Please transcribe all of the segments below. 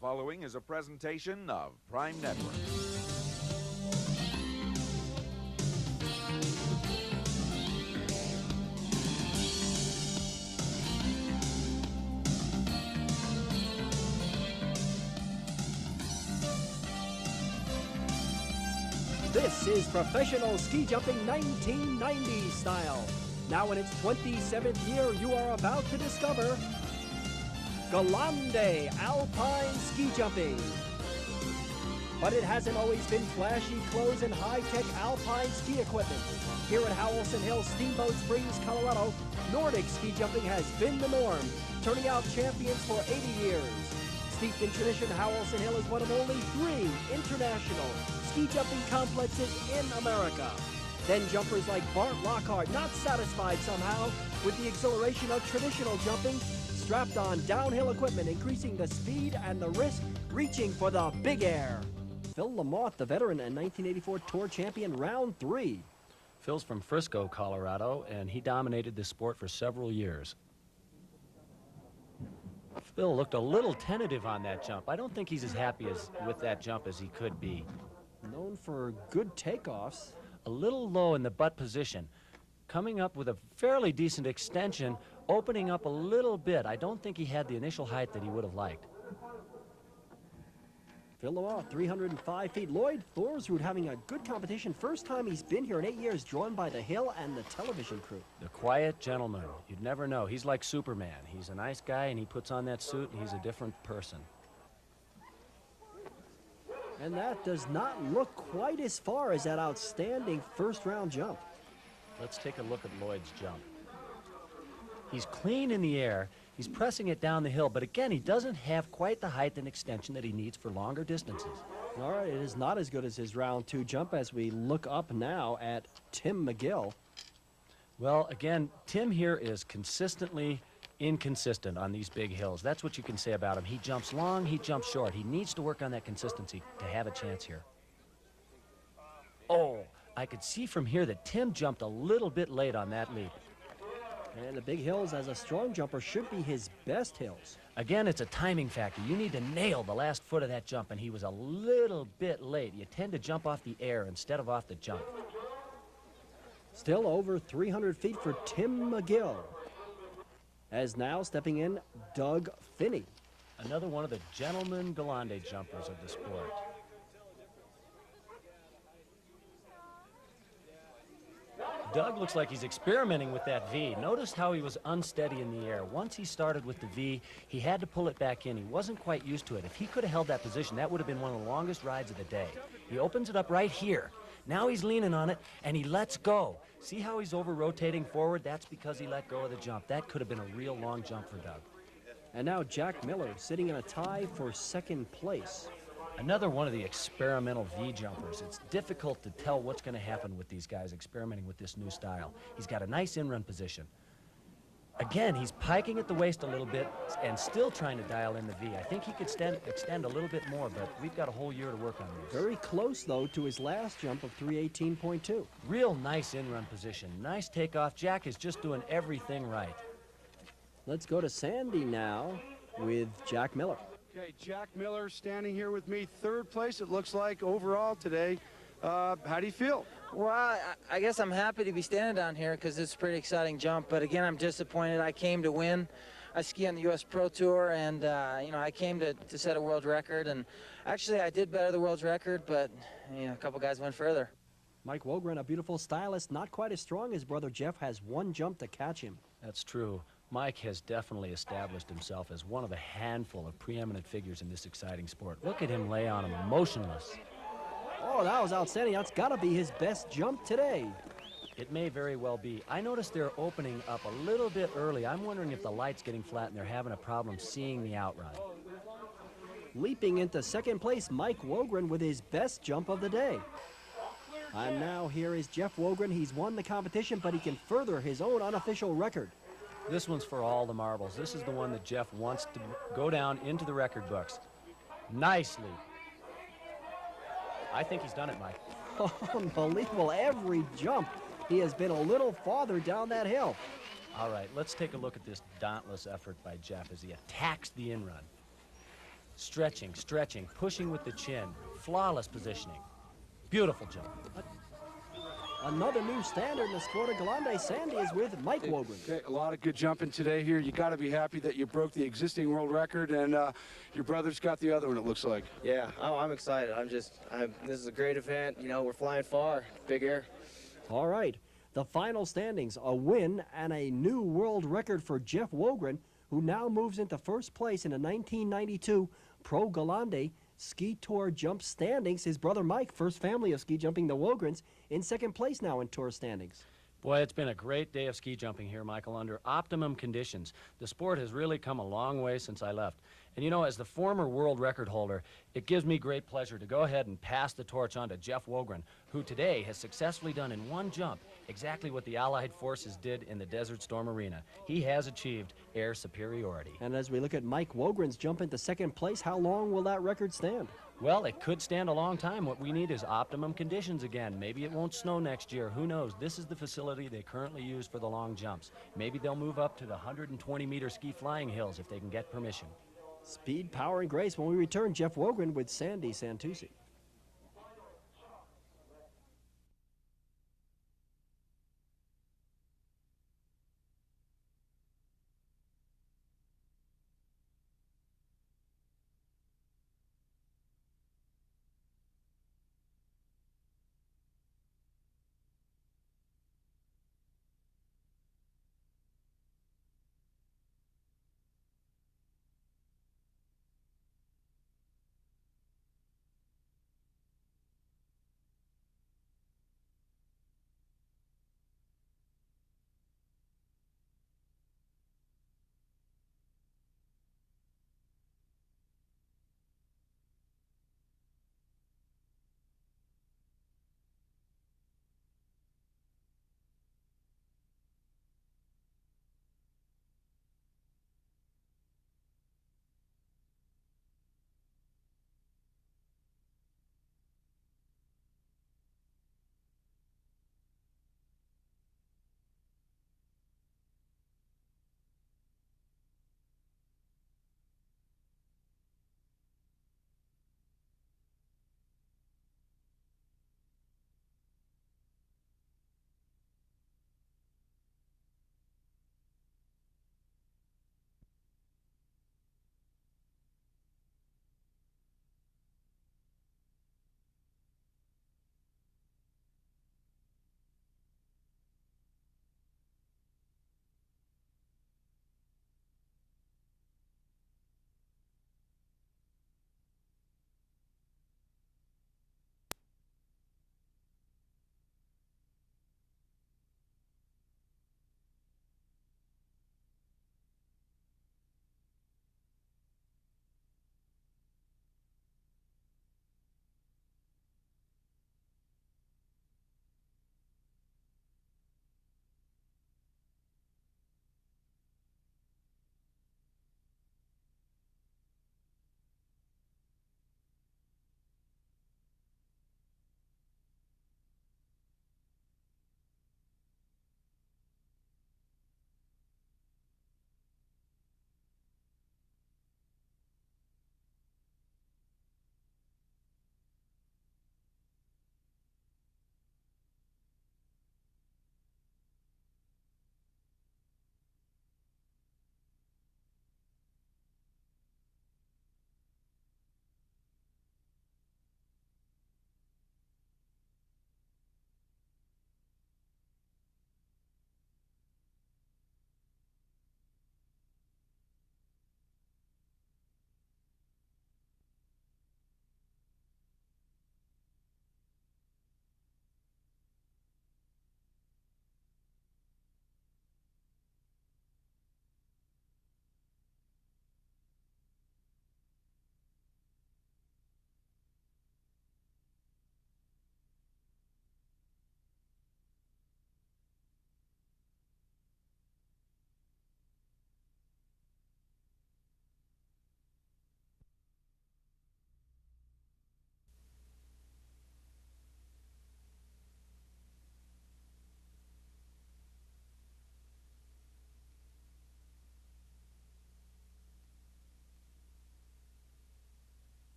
following is a presentation of Prime Network. This is professional ski jumping 1990s style. Now in its 27th year, you are about to discover Gelande Alpine Ski Jumping. But it hasn't always been flashy clothes and high-tech alpine ski equipment. Here at Howelson Hill, Steamboat Springs, Colorado, Nordic ski jumping has been the norm, turning out champions for 80 years. Steeped in tradition, Howelson Hill is one of only 3 international ski jumping complexes in America. Then jumpers like Bart Lockhart, not satisfied somehow with the exhilaration of traditional jumping, strapped on downhill equipment, increasing the speed and the risk, reaching for the big air. Phil Lamotte, the veteran and 1984 Tour champion, round 3. Phil's from Frisco, Colorado, and he dominated this sport for several years. Phil looked a little tentative on that jump. I don't think he's as happy with that jump as he could be. Known for good takeoffs. A little low in the butt position. Coming up with a fairly decent extension, opening up a little bit. I don't think he had the initial height that he would have liked. Phil Lamotte, 305 feet. Lloyd Thorsrud having a good competition. First time he's been here in 8 years, drawn by the hill and the television crew. The quiet gentleman. You'd never know. He's like Superman. He's a nice guy, and he puts on that suit, and he's a different person. And that does not look quite as far as that outstanding first-round jump. Let's take a look at Lloyd's jump. He's clean in the air. He's pressing it down the hill, but again, he doesn't have quite the height and extension that he needs for longer distances. All right, it is not as good as his round 2 jump as we look up now at Tim McGill. Well, again, Tim here is consistently inconsistent on these big hills. That's what you can say about him. He jumps long, he jumps short. He needs to work on that consistency to have a chance here. Oh, I could see from here that Tim jumped a little bit late on that leap. And the big hills, as a strong jumper, should be his best hills. Again, it's a timing factor. You need to nail the last foot of that jump, and he was a little bit late. You tend to jump off the air instead of off the jump. Still over 300 feet for Tim McGill. As now stepping in, Doug Finney. Another one of the gentleman Gelande jumpers of the sport. Doug looks like he's experimenting with that V. Notice how he was unsteady in the air. Once he started with the V, he had to pull it back in. He wasn't quite used to it. If he could have held that position, that would have been one of the longest rides of the day. He opens it up right here. Now he's leaning on it, and he lets go. See how he's over-rotating forward? That's because he let go of the jump. That could have been a real long jump for Doug. And now Jack Miller sitting in a tie for second place. Another one of the experimental V jumpers. It's difficult to tell what's going to happen with these guys experimenting with this new style. He's got a nice in-run position. Again, he's piking at the waist a little bit and still trying to dial in the V. I think he could extend a little bit more, but we've got a whole year to work on this. Very close, though, to his last jump of 318.2. Real nice in-run position. Nice takeoff. Jack is just doing everything right. Let's go to Sandy now with Jack Miller. Okay, Jack Miller standing here with me, third place, it looks like, overall today. How do you feel? Well, I guess I'm happy to be standing down here because it's a pretty exciting jump. But again, I'm disappointed. I came to win. I ski on the U.S. Pro Tour, and you know, I came to set a world record. And actually, I did better the world's record, but you know, a couple guys went further. Mike Wogren, a beautiful stylist, not quite as strong as brother Jeff, has one jump to catch him. That's true. Mike has definitely established himself as one of a handful of preeminent figures in this exciting sport. Look at him lay on him, motionless. Oh, that was outstanding. That's got to be his best jump today. It may very well be. I noticed they're opening up a little bit early. I'm wondering if the light's getting flat and they're having a problem seeing the outrun. Leaping into second place, Mike Wogren with his best jump of the day. And now here is Jeff Wogren. He's won the competition, but he can further his own unofficial record. This one's for all the marbles. This is the one that Jeff wants to go down into the record books. Nicely. I think he's done it, Mike. Unbelievable. Every jump, he has been a little farther down that hill. All right, let's take a look at this dauntless effort by Jeff as he attacks the in-run. Stretching, stretching, pushing with the chin. Flawless positioning. Beautiful jump. Another new standard in the sport of Gelande, Sandy, is with Mike Wogren. Okay, a lot of good jumping today here. You got to be happy that you broke the existing world record, and your brother's got the other one, it looks like. Yeah, I'm excited. This is a great event. You know, we're flying far, big air. All right, the final standings, a win and a new world record for Jeff Wogren, who now moves into first place in the 1992 Pro Gelande Ski Tour jump standings. His brother Mike, first family of ski jumping, the Wogrens, in second place now in tour standings. Boy, it's been a great day of ski jumping here, Michael, under optimum conditions. The sport has really come a long way since I left. And you know, as the former world record holder, it gives me great pleasure to go ahead and pass the torch on to Jeff Wogren, who today has successfully done in one jump exactly what the Allied forces did in the Desert Storm Arena. He has achieved air superiority. And as we look at Mike Wogren's jump into second place, how long will that record stand? Well, it could stand a long time. What we need is optimum conditions again. Maybe it won't snow next year. Who knows? This is the facility they currently use for the long jumps. Maybe they'll move up to the 120-meter ski flying hills if they can get permission. Speed, power, and grace. When we return, Jeff Wogren with Sandy Santucci.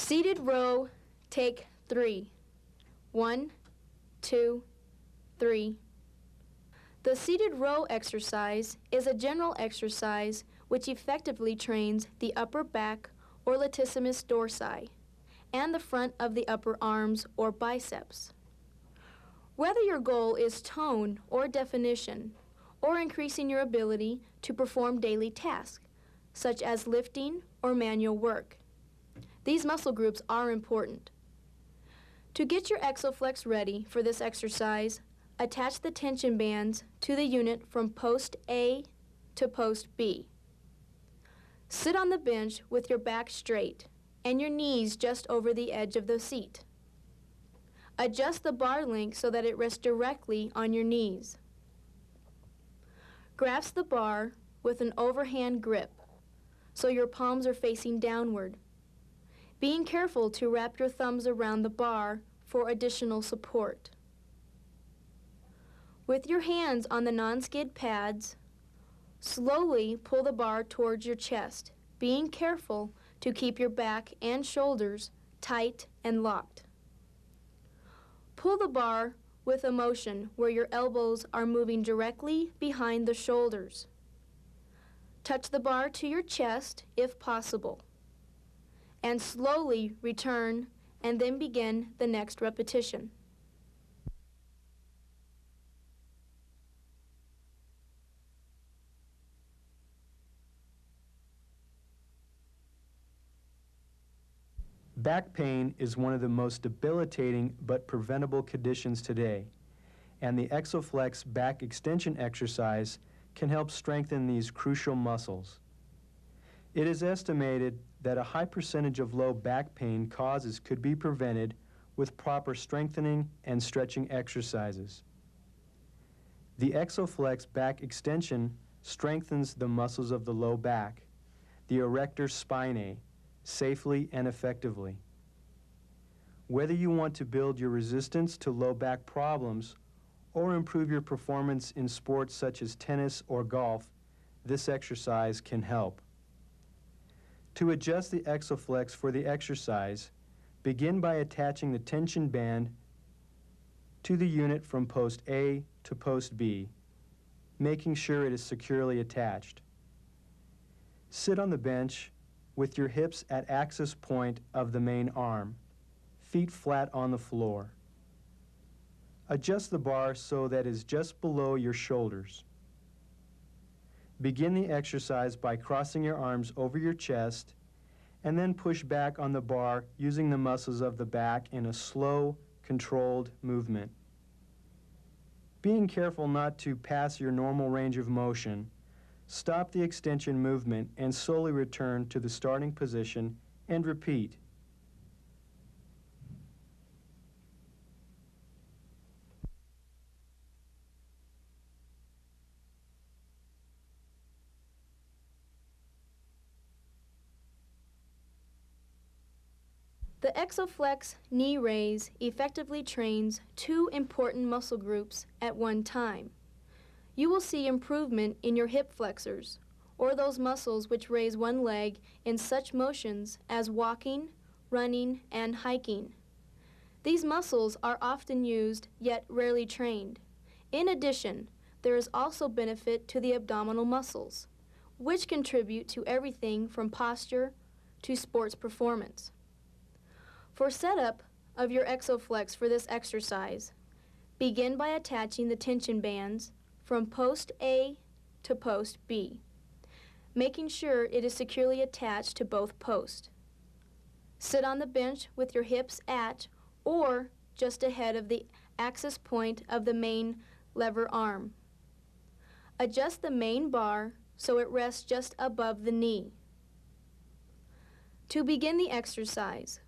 Seated row, take 3. 1, 2, 3. The seated row exercise is a general exercise which effectively trains the upper back or latissimus dorsi and the front of the upper arms or biceps. Whether your goal is tone or definition, or increasing your ability to perform daily tasks, such as lifting or manual work, these muscle groups are important. To get your Exoflex ready for this exercise, attach the tension bands to the unit from post A to post B. Sit on the bench with your back straight and your knees just over the edge of the seat. Adjust the bar length so that it rests directly on your knees. Grasp the bar with an overhand grip so your palms are facing downward, being careful to wrap your thumbs around the bar for additional support. With your hands on the non-skid pads, slowly pull the bar towards your chest, being careful to keep your back and shoulders tight and locked. Pull the bar with a motion where your elbows are moving directly behind the shoulders. Touch the bar to your chest if possible, and slowly return and then begin the next repetition. Back pain is one of the most debilitating but preventable conditions today, and the Exoflex back extension exercise can help strengthen these crucial muscles. It is estimated that a high percentage of low back pain causes could be prevented with proper strengthening and stretching exercises. The Exoflex back extension strengthens the muscles of the low back, the erector spinae, safely and effectively. Whether you want to build your resistance to low back problems or improve your performance in sports such as tennis or golf, this exercise can help. To adjust the Exoflex for the exercise, begin by attaching the tension band to the unit from post A to post B, making sure it is securely attached. Sit on the bench with your hips at axis point of the main arm, feet flat on the floor. Adjust the bar so that it is just below your shoulders. Begin the exercise by crossing your arms over your chest and then push back on the bar using the muscles of the back in a slow, controlled movement. Being careful not to pass your normal range of motion, stop the extension movement and slowly return to the starting position and repeat. The Exoflex knee raise effectively trains 2 important muscle groups at one time. You will see improvement in your hip flexors, or those muscles which raise one leg in such motions as walking, running, and hiking. These muscles are often used, yet rarely trained. In addition, there is also benefit to the abdominal muscles, which contribute to everything from posture to sports performance. For setup of your Exoflex for this exercise, begin by attaching the tension bands from post A to post B, making sure it is securely attached to both posts. Sit on the bench with your hips at or just ahead of the axis point of the main lever arm. Adjust the main bar so it rests just above the knee. To begin the exercise,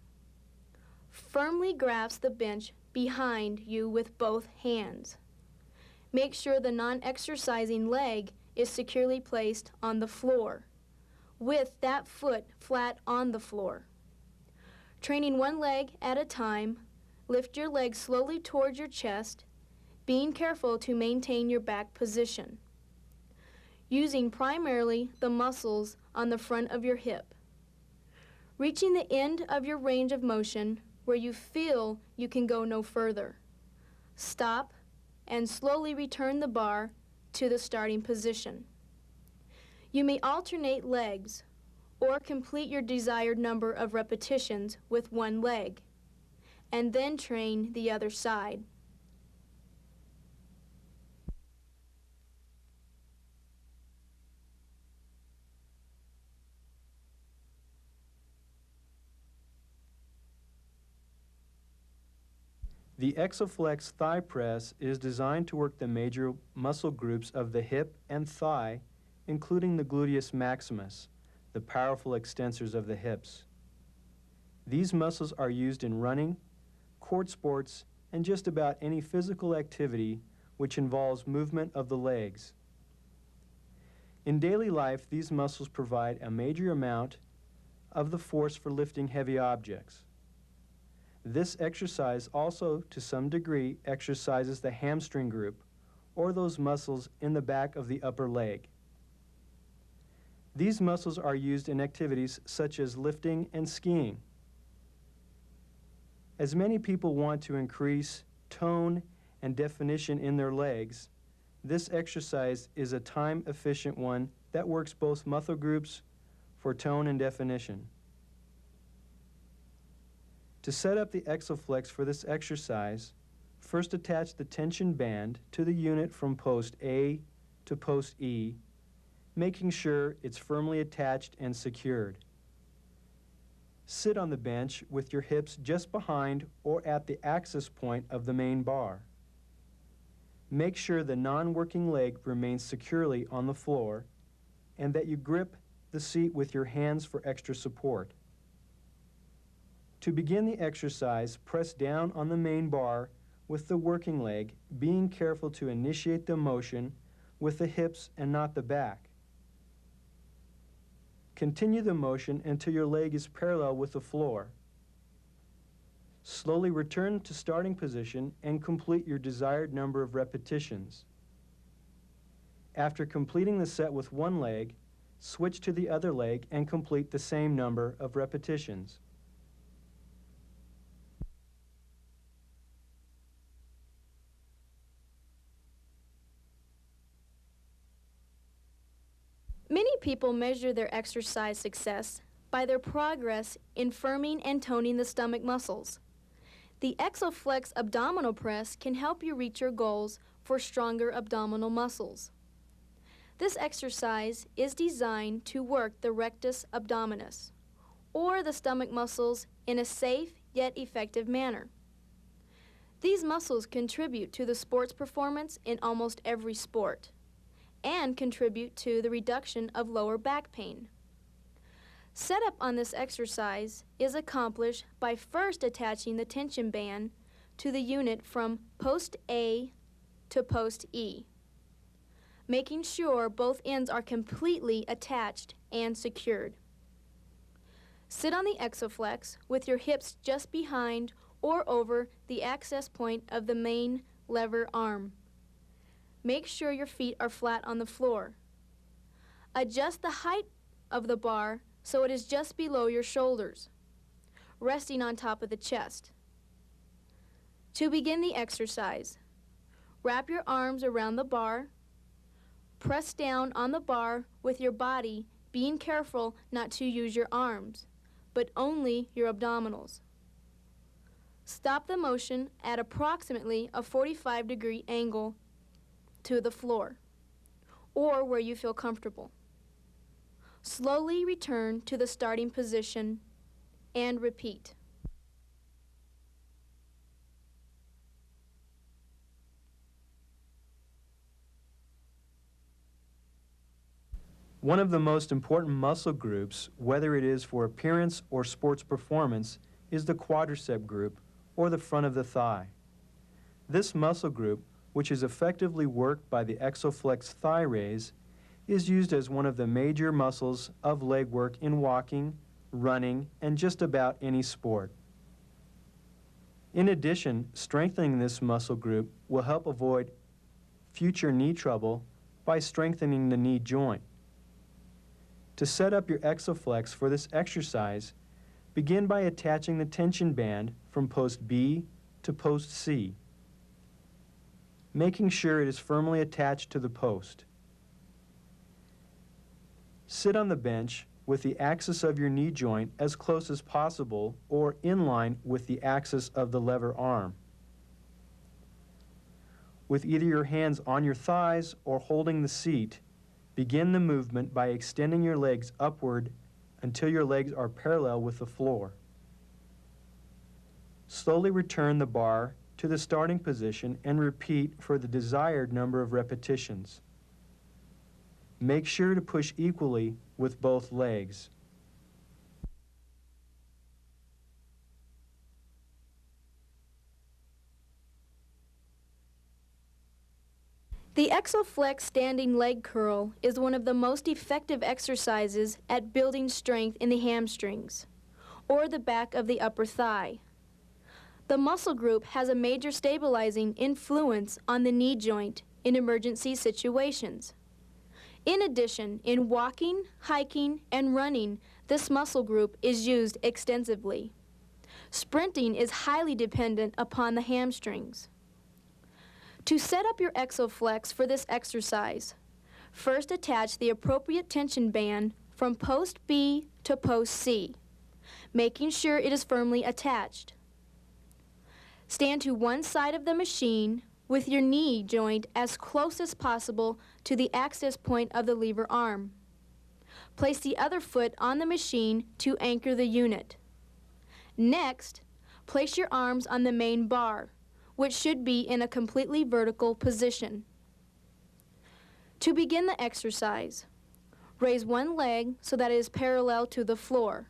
firmly grasp the bench behind you with both hands. Make sure the non-exercising leg is securely placed on the floor, with that foot flat on the floor. Training one leg at a time, lift your leg slowly towards your chest, being careful to maintain your back position, using primarily the muscles on the front of your hip. reaching the end of your range of motion where you feel you can go no further. Stop and slowly return the bar to the starting position. You may alternate legs or complete your desired number of repetitions with one leg, and then train the other side. The Exoflex thigh press is designed to work the major muscle groups of the hip and thigh, including the gluteus maximus, the powerful extensors of the hips. These muscles are used in running, court sports, and just about any physical activity which involves movement of the legs. In daily life, these muscles provide a major amount of the force for lifting heavy objects. This exercise also, to some degree, exercises the hamstring group, or those muscles in the back of the upper leg. These muscles are used in activities such as lifting and skiing. As many people want to increase tone and definition in their legs, this exercise is a time-efficient one that works both muscle groups for tone and definition. To set up the Exoflex for this exercise, first attach the tension band to the unit from post A to post E, making sure it's firmly attached and secured. Sit on the bench with your hips just behind or at the axis point of the main bar. Make sure the non-working leg remains securely on the floor and that you grip the seat with your hands for extra support. To begin the exercise, press down on the main bar with the working leg, being careful to initiate the motion with the hips and not the back. Continue the motion until your leg is parallel with the floor. Slowly return to starting position and complete your desired number of repetitions. After completing the set with one leg, switch to the other leg and complete the same number of repetitions. Many people measure their exercise success by their progress in firming and toning the stomach muscles. The Exoflex abdominal press can help you reach your goals for stronger abdominal muscles. This exercise is designed to work the rectus abdominis, or the stomach muscles, in a safe yet effective manner. These muscles contribute to the sports performance in almost every sport, and contribute to the reduction of lower back pain. Setup on this exercise is accomplished by first attaching the tension band to the unit from post A to post E, making sure both ends are completely attached and secured. Sit on the Exoflex with your hips just behind or over the access point of the main lever arm. Make sure your feet are flat on the floor. Adjust the height of the bar so it is just below your shoulders, resting on top of the chest. To begin the exercise, wrap your arms around the bar, press down on the bar with your body, being careful not to use your arms, but only your abdominals. Stop the motion at approximately a 45-degree angle to the floor, or where you feel comfortable. Slowly return to the starting position and repeat. One of the most important muscle groups, whether it is for appearance or sports performance, is the quadricep group, or the front of the thigh. This muscle group, which is effectively worked by the Exoflex thigh raise, is used as one of the major muscles of leg work in walking, running, and just about any sport. In addition, strengthening this muscle group will help avoid future knee trouble by strengthening the knee joint. To set up your Exoflex for this exercise, Begin by attaching the tension band from post B to post C, making sure it is firmly attached to the post. Sit on the bench with the axis of your knee joint as close as possible or in line with the axis of the lever arm. With either your hands on your thighs or holding the seat, begin the movement by extending your legs upward until your legs are parallel with the floor. Slowly return the bar to the starting position and repeat for the desired number of repetitions. Make sure to push equally with both legs. The Exoflex standing leg curl is one of the most effective exercises at building strength in the hamstrings, or the back of the upper thigh. The muscle group has a major stabilizing influence on the knee joint in emergency situations. In addition, in walking, hiking, and running, this muscle group is used extensively. Sprinting is highly dependent upon the hamstrings. To set up your Exoflex for this exercise, first attach the appropriate tension band from post B to post C, making sure it is firmly attached. Stand to one side of the machine with your knee joint as close as possible to the access point of the lever arm. Place the other foot on the machine to anchor the unit. Next, place your arms on the main bar, which should be in a completely vertical position. To begin the exercise, raise one leg so that it is parallel to the floor,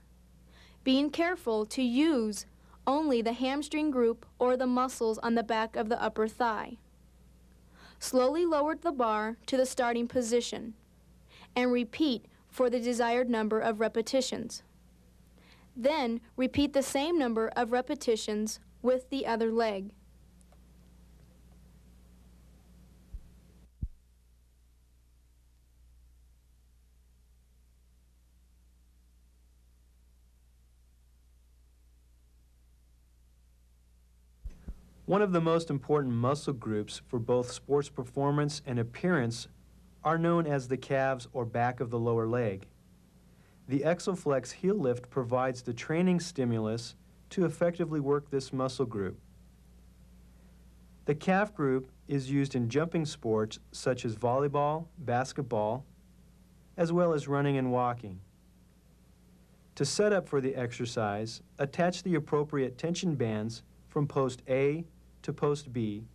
being careful to use only the hamstring group or the muscles on the back of the upper thigh. Slowly lower the bar to the starting position and repeat for the desired number of repetitions. Then repeat the same number of repetitions with the other leg. One of the most important muscle groups for both sports performance and appearance are known as the calves or back of the lower leg. The Exoflex heel lift provides the training stimulus to effectively work this muscle group. The calf group is used in jumping sports such as volleyball, basketball, as well as running and walking. To set up for the exercise, attach the appropriate tension bands from post A to post B,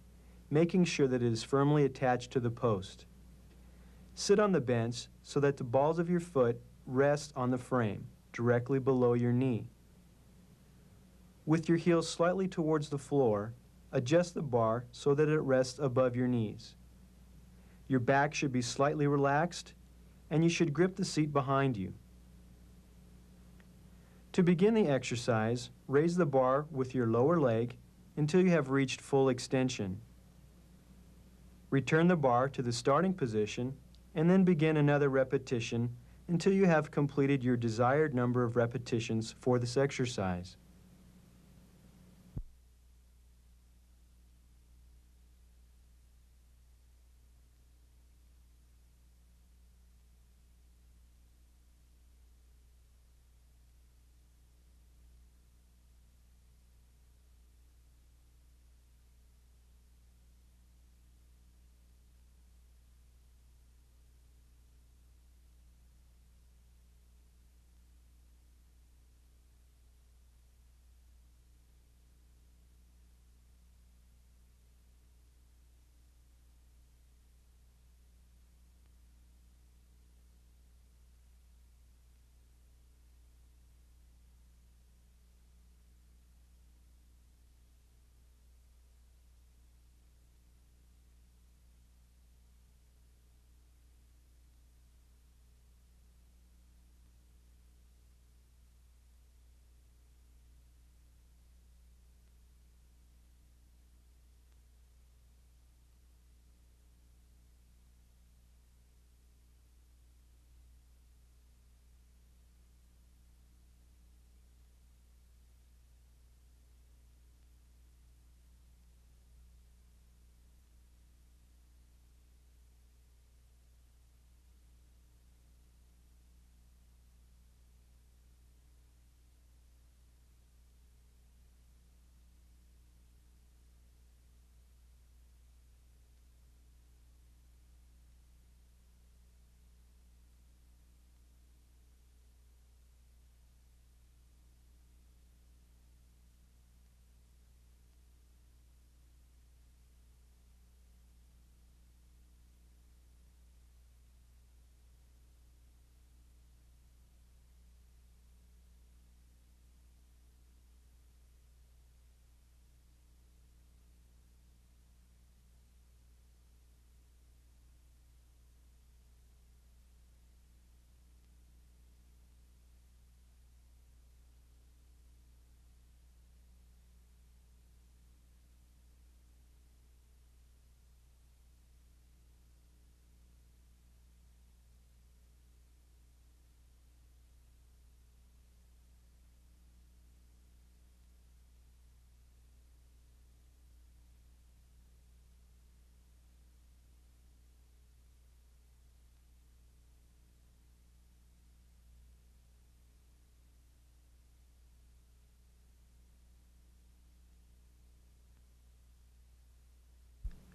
making sure that it is firmly attached to the post. Sit on the bench so that the balls of your foot rest on the frame, directly below your knee. With your heels slightly towards the floor, adjust the bar so that it rests above your knees. Your back should be slightly relaxed, and you should grip the seat behind you. To begin the exercise, raise the bar with your lower leg until you have reached full extension. Return the bar to the starting position and then begin another repetition until you have completed your desired number of repetitions for this exercise.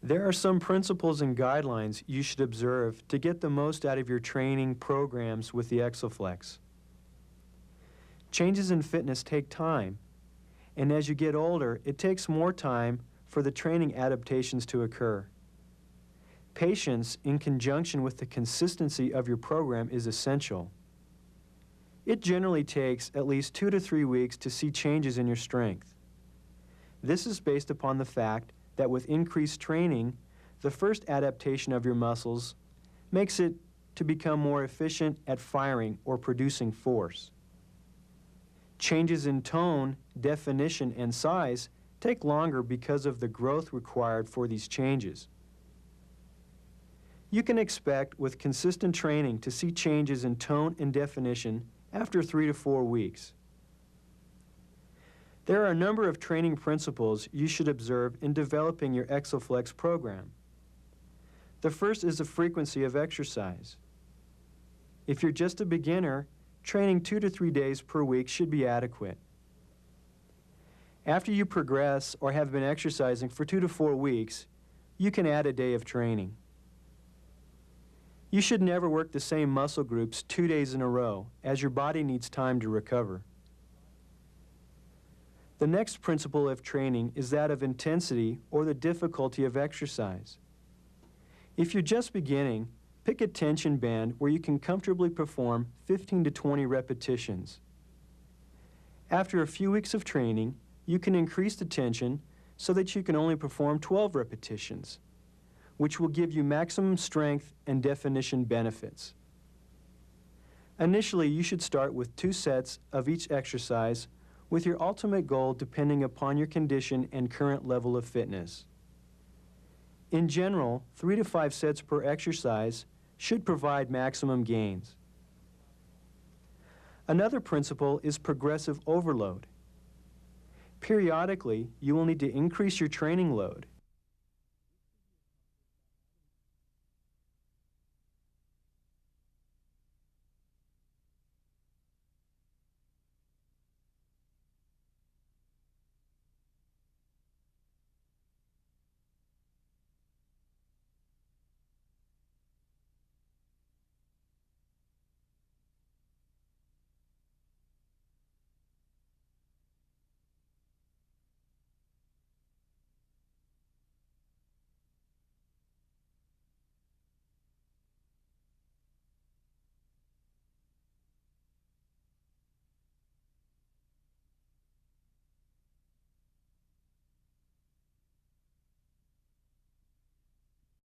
There are some principles and guidelines you should observe to get the most out of your training programs with the Exoflex. Changes in fitness take time, and as you get older, it takes more time for the training adaptations to occur. Patience, in conjunction with the consistency of your program, is essential. It generally takes at least 2 to 3 weeks to see changes in your strength. This is based upon the fact that with increased training, the first adaptation of your muscles makes it to become more efficient at firing or producing force. Changes in tone, definition, and size take longer because of the growth required for these changes. You can expect, with consistent training, to see changes in tone and definition after 3 to 4 weeks. There are a number of training principles you should observe in developing your Exoflex program. The first is the frequency of exercise. If you're just a beginner, training 2 to 3 days per week should be adequate. After you progress or have been exercising for 2 to 4 weeks, you can add a day of training. You should never work the same muscle groups 2 days in a row, as your body needs time to recover. The next principle of training is that of intensity or the difficulty of exercise. If you're just beginning, pick a tension band where you can comfortably perform 15 to 20 repetitions. After a few weeks of training, you can increase the tension so that you can only perform 12 repetitions, which will give you maximum strength and definition benefits. Initially, you should start with 2 sets of each exercise, with your ultimate goal depending upon your condition and current level of fitness. In general, 3 to 5 sets per exercise should provide maximum gains. Another principle is progressive overload. Periodically, you will need to increase your training load.